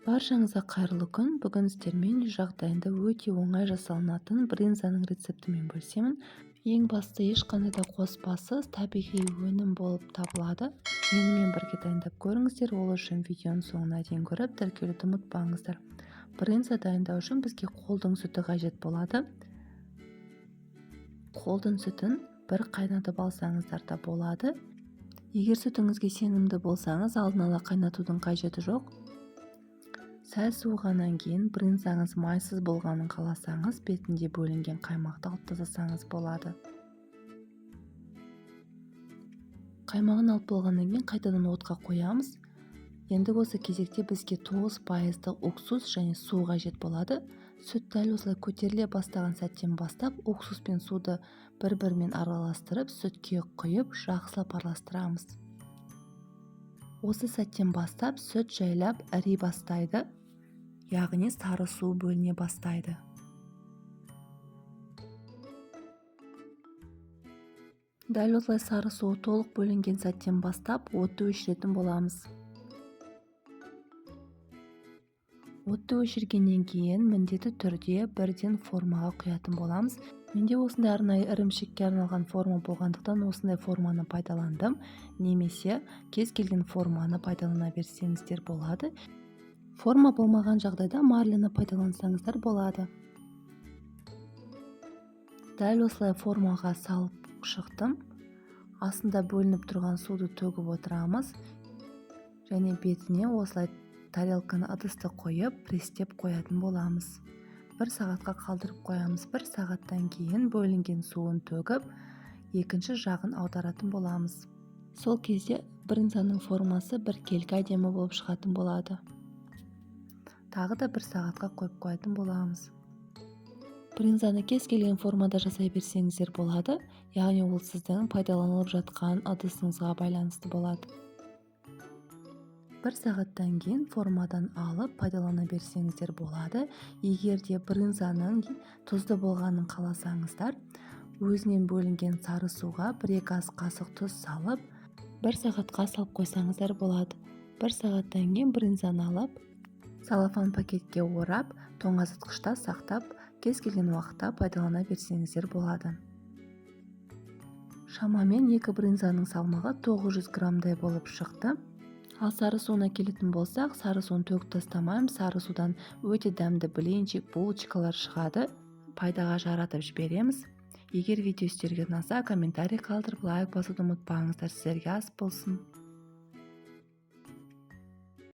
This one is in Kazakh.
Баршаңызға қайырлы күн. Бүгін сіздермен үй жағдайында өте оңай жасалынатын брынзаның рецептімен бөлісемін. Ең басты ешқандай да қоспасыз табиғи өнім болып табылады. Менімен бірге дайындап көріңіздер. Ол үшін видеоның соңына дейін көріп тіркелуді ұмытпаңыздар. Брынза дайындау үшін бізге қолдың сүті қажет болады. Қолдың сүтін бір қайнатып алсаңыздар да болады. Егер сүтіңізге сенімді болсаңыз, алдын ала қайнатудың қажеті жоқ. Сәл суығаннан кейін брынзаңыз майсыз болғанын қаласаңыз, бетінде бөлінген қаймақты алып тастасаңыз болады. Қаймағын алып болғаннан кейін қайтадан отқа қоямыз. Енді осы кезекте бізге 9% уксус және су қажет болады. Сүт дәл осылай көтеріле бастаған сәттен бастап уксус пен суды бір-бірімен араластырып, сүтке құйып, жақсылап араластырамыз. Осы сәттен бастап сүт жайлап іри бастайды, яғни сары су бөліне бастайды. Дәл осылай сары суы толық бөлінген сәттен бастап отты өшіретін боламыз. Отты өшіргеннен кейін міндетті түрде бірден формаға құятын боламыз. Менде осындай арнайы ірімшікке арналған форма болғандықтан осындай форманы пайдаландым. Немесе кез келген форманы пайдалана берсеңіздер болады. Форма болмаған жағдайда марлені пайдалансаңыздар болады. Дәл осылай формаға салып шықтым. Астында бөлініп тұрған суды төгіп отырамыз. Және бетіне осылай тарелканы ыдысты қойып, престеп қоятын боламыз. 1 сағатқа қалдырып қоямыз. 1 сағаттан кейін бөлінген суын төгіп, екінші жағын аударатын боламыз. Сол кезде брынзаның формасы біркелкі әдемі болып шығатын болады. Тағы да 1 сағатқа қойып қоятын боламыз. Брынзаны кез келген формада жасай берсеңіздер болады, яғни ол сіздің пайдаланылып жатқан ыдысыңызға байланысты болады. 1 сағаттан кейін формадан алып пайдалана берсеңіздер болады. Егер де брынзаның тұзды болғанын қаласаңыздар, өзінен бөлінген сары суға 1-2 ас қасық тұз салып, 1 сағатқа салып қойсаңыздар болады. 1 сағаттан кейін брынзаны алып, салафан пакетке орап, тоңазытқышта сақтап, кез келген уақытта пайдалана берсеңіздер болады. Шамамен 2 брынзаның салмағы 900 граммдай болып шықты. Ал сары суына келетін болсақ, сары суын төгіп тастамаймыз. Сары судан өте дәмді блинчик, булочкалар шығады. Пайдаға жаратып жібереміз. Егер видео сіздерге ұнаса, комментарий қалдырып, лайк басуды ұмытпаңыздар. Сіздерге ас болсын.